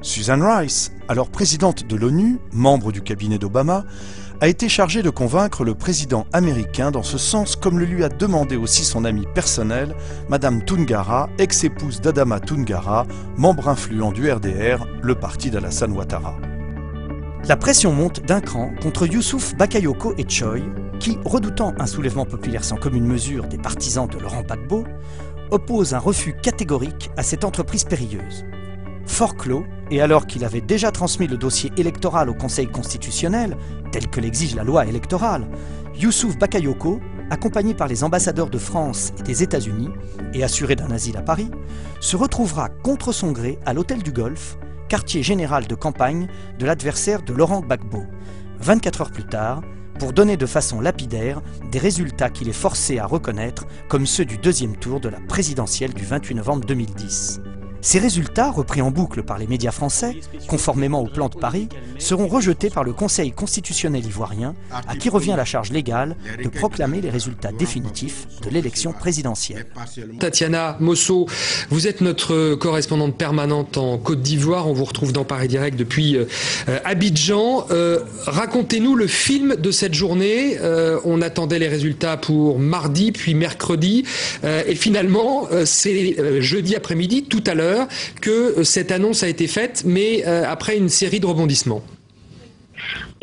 Susan Rice, alors présidente de l'ONU, membre du cabinet d'Obama, a été chargée de convaincre le président américain dans ce sens, comme le lui a demandé aussi son amie personnelle, Madame Toungara, ex-épouse d'Adama Toungara, membre influent du RDR, le parti d'Alassane Ouattara. La pression monte d'un cran contre Youssouf Bakayoko et Choi, qui, redoutant un soulèvement populaire sans commune mesure des partisans de Laurent Gbagbo, opposent un refus catégorique à cette entreprise périlleuse. Fort clos, et alors qu'il avait déjà transmis le dossier électoral au Conseil constitutionnel, tel que l'exige la loi électorale, Youssouf Bakayoko, accompagné par les ambassadeurs de France et des États-Unis, et assuré d'un asile à Paris, se retrouvera contre son gré à l'Hôtel du Golfe, quartier général de campagne de l'adversaire de Laurent Gbagbo, 24 heures plus tard, pour donner de façon lapidaire des résultats qu'il est forcé à reconnaître comme ceux du deuxième tour de la présidentielle du 28 novembre 2010. Ces résultats, repris en boucle par les médias français, conformément au plan de Paris, seront rejetés par le Conseil constitutionnel ivoirien, à qui revient la charge légale de proclamer les résultats définitifs de l'élection présidentielle. Tatiana Mosso, vous êtes notre correspondante permanente en Côte d'Ivoire. On vous retrouve dans Paris Direct depuis Abidjan. Racontez-nous le film de cette journée. On attendait les résultats pour mardi, puis mercredi. Et finalement, c'est jeudi après-midi, tout à l'heure, que cette annonce a été faite, mais après une série de rebondissements.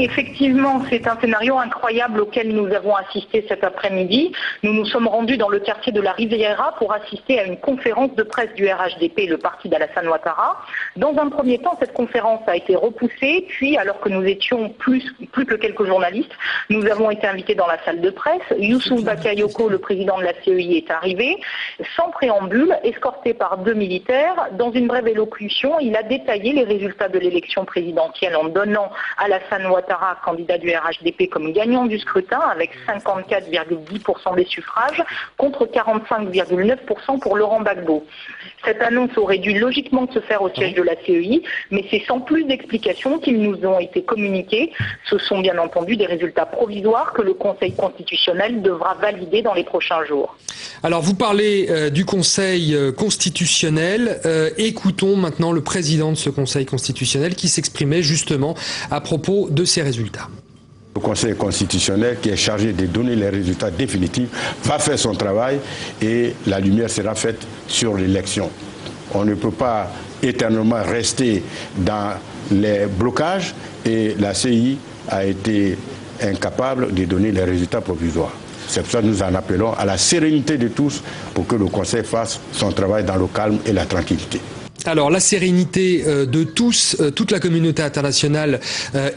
Effectivement, c'est un scénario incroyable auquel nous avons assisté cet après-midi. Nous nous sommes rendus dans le quartier de la Riviera pour assister à une conférence de presse du RHDP, le parti d'Alassane Ouattara. Dans un premier temps, cette conférence a été repoussée, puis alors que nous étions plus que quelques journalistes, nous avons été invités dans la salle de presse. Youssouf Bakayoko, le président de la CEI, est arrivé, sans préambule, escorté par 2 militaires. Dans une brève élocution, il a détaillé les résultats de l'élection présidentielle en donnant Alassane Ouattara, candidat du RHDP, comme gagnant du scrutin avec 54,10% des suffrages contre 45,9% pour Laurent Gbagbo. Cette annonce aurait dû logiquement se faire au siège de la CEI, mais c'est sans plus d'explications qu'ils nous ont été communiqués. Ce sont bien entendu des résultats provisoires que le Conseil constitutionnel devra valider dans les prochains jours. Alors vous parlez du Conseil constitutionnel. Écoutons maintenant le président de ce Conseil constitutionnel qui s'exprimait justement à propos de ces résultats. Le Conseil constitutionnel, qui est chargé de donner les résultats définitifs, va faire son travail et la lumière sera faite sur l'élection. On ne peut pas éternellement rester dans les blocages et la CEI a été incapable de donner les résultats provisoires. C'est pour ça que nous en appelons à la sérénité de tous pour que le Conseil fasse son travail dans le calme et la tranquillité. Alors la sérénité de tous, toute la communauté internationale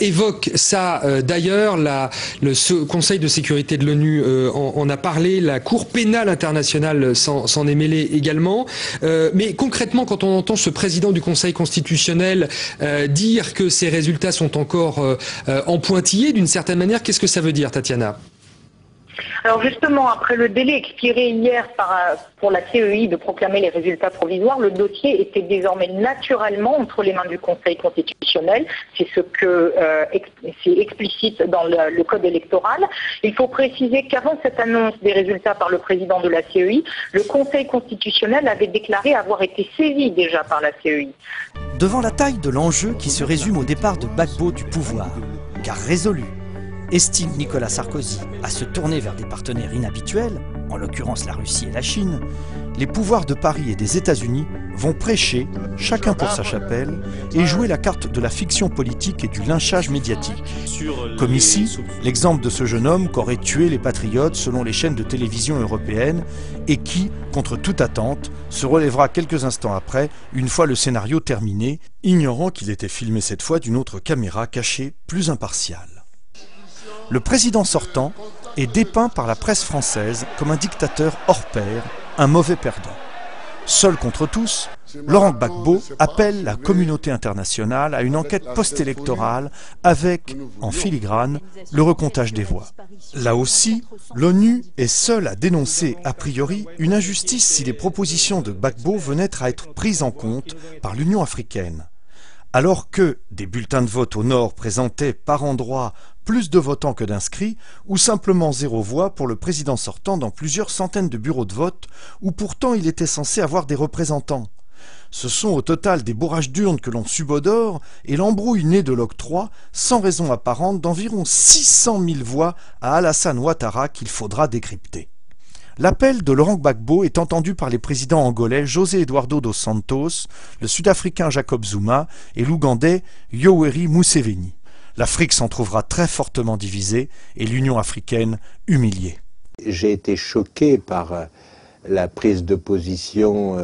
évoque ça. D'ailleurs, le Conseil de sécurité de l'ONU en a parlé, la Cour pénale internationale s'en est mêlée également. Mais concrètement, quand on entend ce président du Conseil constitutionnel dire que ces résultats sont encore en pointillés d'une certaine manière, qu'est-ce que ça veut dire, Tatiana ? Alors justement, après le délai expiré hier pour la CEI de proclamer les résultats provisoires, le dossier était désormais naturellement entre les mains du Conseil constitutionnel. C'est ce que c'est explicite dans le code électoral. Il faut préciser qu'avant cette annonce des résultats par le président de la CEI, le Conseil constitutionnel avait déclaré avoir été saisi déjà par la CEI. Devant la taille de l'enjeu qui se résume au départ de Gbagbo du pouvoir, car résolu, estime Nicolas Sarkozy à se tourner vers des partenaires inhabituels, en l'occurrence la Russie et la Chine, les pouvoirs de Paris et des États-Unis vont prêcher, chacun pour sa chapelle, et jouer la carte de la fiction politique et du lynchage médiatique. Comme ici, l'exemple de ce jeune homme qu'aurait tué les patriotes selon les chaînes de télévision européennes et qui, contre toute attente, se relèvera quelques instants après, une fois le scénario terminé, ignorant qu'il était filmé cette fois d'une autre caméra cachée, plus impartiale. Le président sortant est dépeint par la presse française comme un dictateur hors pair, un mauvais perdant. Seul contre tous, Laurent Gbagbo appelle la communauté internationale à une enquête post-électorale avec, en filigrane, le recomptage des voix. Là aussi, l'ONU est seule à dénoncer a priori une injustice si les propositions de Gbagbo venaient à être prises en compte par l'Union africaine. Alors que des bulletins de vote au nord présentaient par endroits plus de votants que d'inscrits, ou simplement 0 voix pour le président sortant dans plusieurs centaines de bureaux de vote, où pourtant il était censé avoir des représentants. Ce sont au total des bourrages d'urnes que l'on subodore et l'embrouille née de l'octroi, sans raison apparente, d'environ 600 000 voix à Alassane Ouattara qu'il faudra décrypter. L'appel de Laurent Gbagbo est entendu par les présidents angolais José Eduardo dos Santos, le sud-africain Jacob Zuma et l'ougandais Yoweri Museveni. L'Afrique s'en trouvera très fortement divisée et l'Union africaine humiliée. J'ai été choqué par la prise de position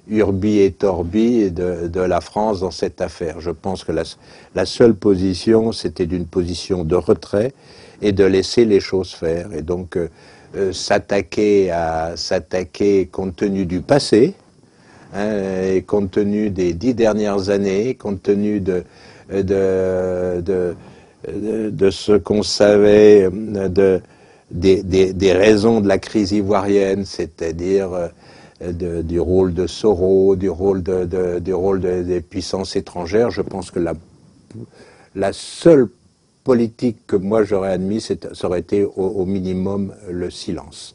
urbi et torbi de la France dans cette affaire. Je pense que la seule position, c'était d'une position de retrait et de laisser les choses faire. Et donc s'attaquer compte tenu du passé, et compte tenu des 10 dernières années, compte tenu de ce qu'on savait des raisons de la crise ivoirienne, c'est-à-dire du rôle de Soro, du rôle des puissances étrangères. Je pense que la seule politique que moi j'aurais admise, ça aurait été au minimum le silence.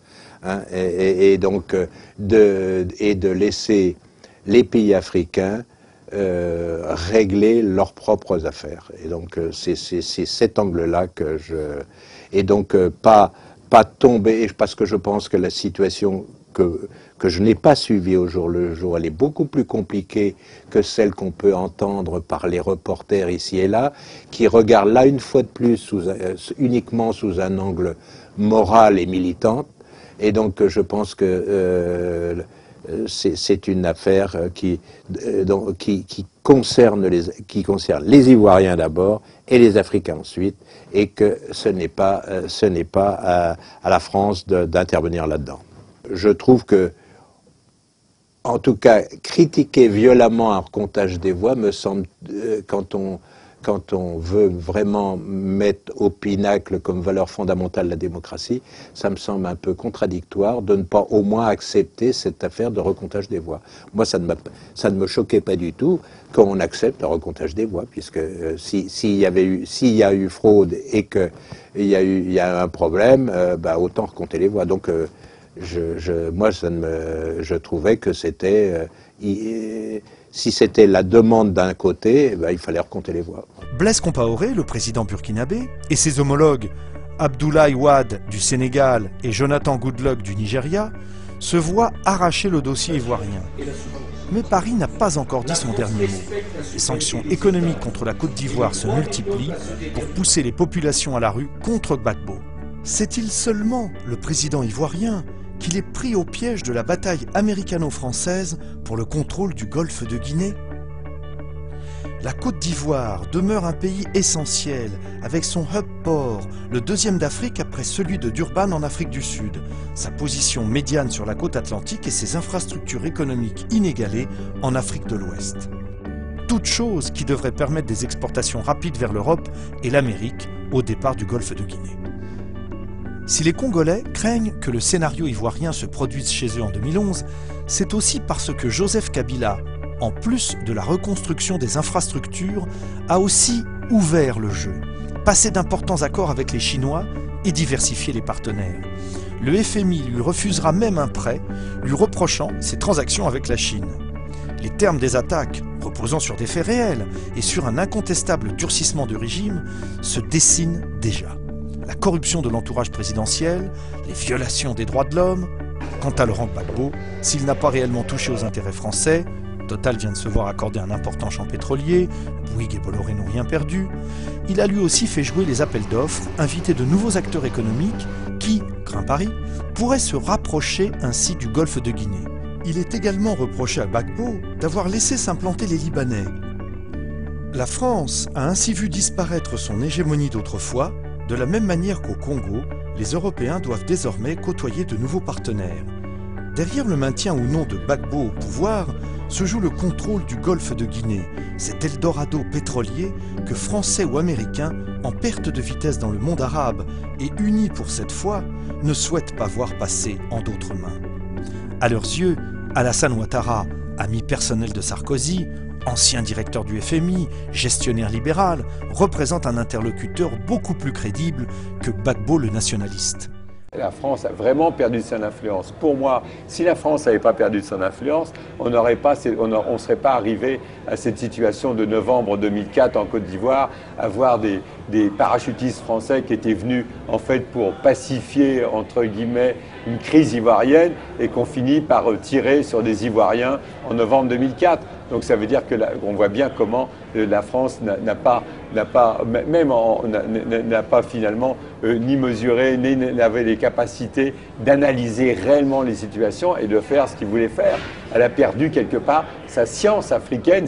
Et donc de laisser les pays africains régler leurs propres affaires. Et donc c'est cet angle-là que je... Et donc pas tomber, parce que je pense que la situation que je n'ai pas suivie au jour le jour, elle est beaucoup plus compliquée que celle qu'on peut entendre par les reporters ici et là, qui regardent là une fois de plus uniquement sous un angle moral et militant. Et donc je pense que c'est une affaire qui concerne les Ivoiriens d'abord et les Africains ensuite, et que ce n'est pas à la France d'intervenir là-dedans. Je trouve que, en tout cas, critiquer violemment un recomptage des voix me semble, quand on veut vraiment mettre au pinacle comme valeur fondamentale la démocratie, ça me semble un peu contradictoire de ne pas au moins accepter cette affaire de recomptage des voix. Moi, ça ne me choquait pas du tout qu'on accepte le recomptage des voix, puisque s'il y a eu fraude et qu'il y a un problème, autant recompter les voix. Donc, moi, je trouvais que c'était... si c'était la demande d'un côté, il fallait recompter les voix. Blaise Compaoré, le président burkinabé, et ses homologues Abdoulaye Wade du Sénégal et Jonathan Goodluck du Nigeria se voient arracher le dossier ivoirien. Mais Paris n'a pas encore dit son dernier mot. Les sanctions économiques contre la Côte d'Ivoire se multiplient pour pousser les populations à la rue contre Gbagbo. C'est-il seulement le président ivoirien qu'il est pris au piège de la bataille américano-française pour le contrôle du golfe de Guinée? La Côte d'Ivoire demeure un pays essentiel, avec son hub port, le deuxième d'Afrique après celui de Durban en Afrique du Sud, sa position médiane sur la côte atlantique et ses infrastructures économiques inégalées en Afrique de l'Ouest. Toutes choses qui devraient permettre des exportations rapides vers l'Europe et l'Amérique au départ du golfe de Guinée. Si les Congolais craignent que le scénario ivoirien se produise chez eux en 2011, c'est aussi parce que Joseph Kabila, en plus de la reconstruction des infrastructures, a aussi ouvert le jeu, passé d'importants accords avec les Chinois et diversifié les partenaires. Le FMI lui refusera même un prêt, lui reprochant ses transactions avec la Chine. Les termes des attaques, reposant sur des faits réels et sur un incontestable durcissement du régime, se dessinent déjà. La corruption de l'entourage présidentiel, les violations des droits de l'homme. Quant à Laurent Gbagbo, s'il n'a pas réellement touché aux intérêts français, Total vient de se voir accorder un important champ pétrolier, Bouygues et Bolloré n'ont rien perdu, il a lui aussi fait jouer les appels d'offres, invité de nouveaux acteurs économiques qui, craint Paris, pourraient se rapprocher ainsi du golfe de Guinée. Il est également reproché à Gbagbo d'avoir laissé s'implanter les Libanais. La France a ainsi vu disparaître son hégémonie d'autrefois. De la même manière qu'au Congo, les Européens doivent désormais côtoyer de nouveaux partenaires. Derrière le maintien ou non de Gbagbo au pouvoir, se joue le contrôle du golfe de Guinée, cet Eldorado pétrolier que Français ou Américains, en perte de vitesse dans le monde arabe et unis pour cette fois, ne souhaitent pas voir passer en d'autres mains. À leurs yeux, Alassane Ouattara, ami personnel de Sarkozy, ancien directeur du FMI, gestionnaire libéral, représente un interlocuteur beaucoup plus crédible que Gbagbo le nationaliste. La France a vraiment perdu son influence. Pour moi, si la France n'avait pas perdu son influence, on ne serait pas arrivé à cette situation de novembre 2004 en Côte d'Ivoire, à voir des parachutistes français qui étaient venus en fait pour pacifier, entre guillemets, une crise ivoirienne et qu'on finit par tirer sur des Ivoiriens en novembre 2004. Donc ça veut dire qu'on voit bien comment la France n'a pas finalement ni mesuré, ni n'avait les capacités d'analyser réellement les situations et de faire ce qu'il voulait faire. Elle a perdu quelque part sa science africaine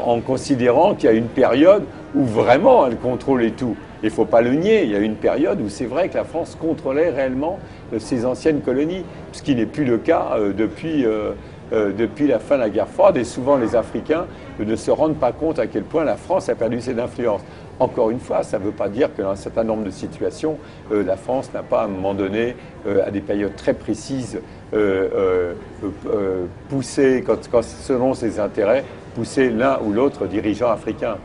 en considérant qu'il y a une période où vraiment elle contrôlait tout. Il ne faut pas le nier, il y a une période où c'est vrai que la France contrôlait réellement ses anciennes colonies, ce qui n'est plus le cas depuis la fin de la guerre froide, et souvent les Africains ne se rendent pas compte à quel point la France a perdu cette influence. Encore une fois, ça ne veut pas dire que dans un certain nombre de situations, la France n'a pas à un moment donné, à des périodes très précises, poussé, selon ses intérêts, pousser l'un ou l'autre dirigeant africain.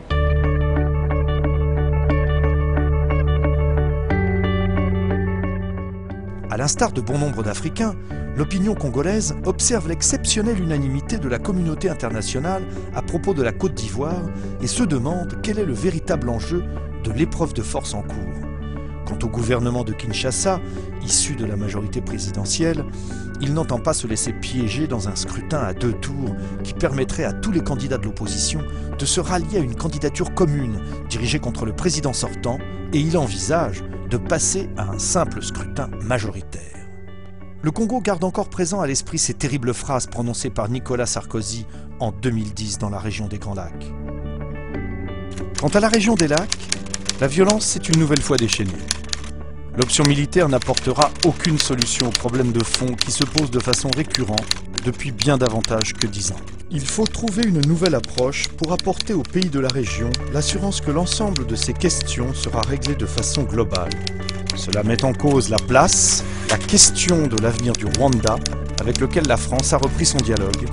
À l'instar de bon nombre d'Africains, l'opinion congolaise observe l'exceptionnelle unanimité de la communauté internationale à propos de la Côte d'Ivoire et se demande quel est le véritable enjeu de l'épreuve de force en cours. Quant au gouvernement de Kinshasa, issu de la majorité présidentielle, il n'entend pas se laisser piéger dans un scrutin à 2 tours qui permettrait à tous les candidats de l'opposition de se rallier à une candidature commune dirigée contre le président sortant, et il envisage de passer à un simple scrutin majoritaire. Le Congo garde encore présent à l'esprit ces terribles phrases prononcées par Nicolas Sarkozy en 2010 dans la région des Grands Lacs. Quant à la région des lacs, la violence s'est une nouvelle fois déchaînée. L'option militaire n'apportera aucune solution aux problèmes de fond qui se posent de façon récurrente depuis bien davantage que 10 ans. Il faut trouver une nouvelle approche pour apporter aux pays de la région l'assurance que l'ensemble de ces questions sera réglé de façon globale. Cela met en cause la place, la question de l'avenir du Rwanda, avec lequel la France a repris son dialogue,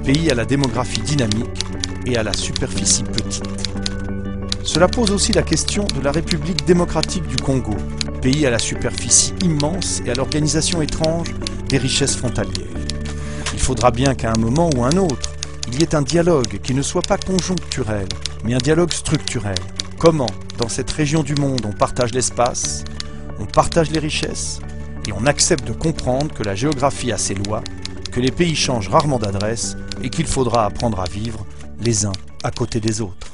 pays à la démographie dynamique et à la superficie petite. Cela pose aussi la question de la République démocratique du Congo, pays à la superficie immense et à l'organisation étrange des richesses frontalières. Il faudra bien qu'à un moment ou un autre, il y ait un dialogue qui ne soit pas conjoncturel, mais un dialogue structurel. Comment, dans cette région du monde, on partage l'espace, on partage les richesses, et on accepte de comprendre que la géographie a ses lois, que les pays changent rarement d'adresse et qu'il faudra apprendre à vivre les uns à côté des autres.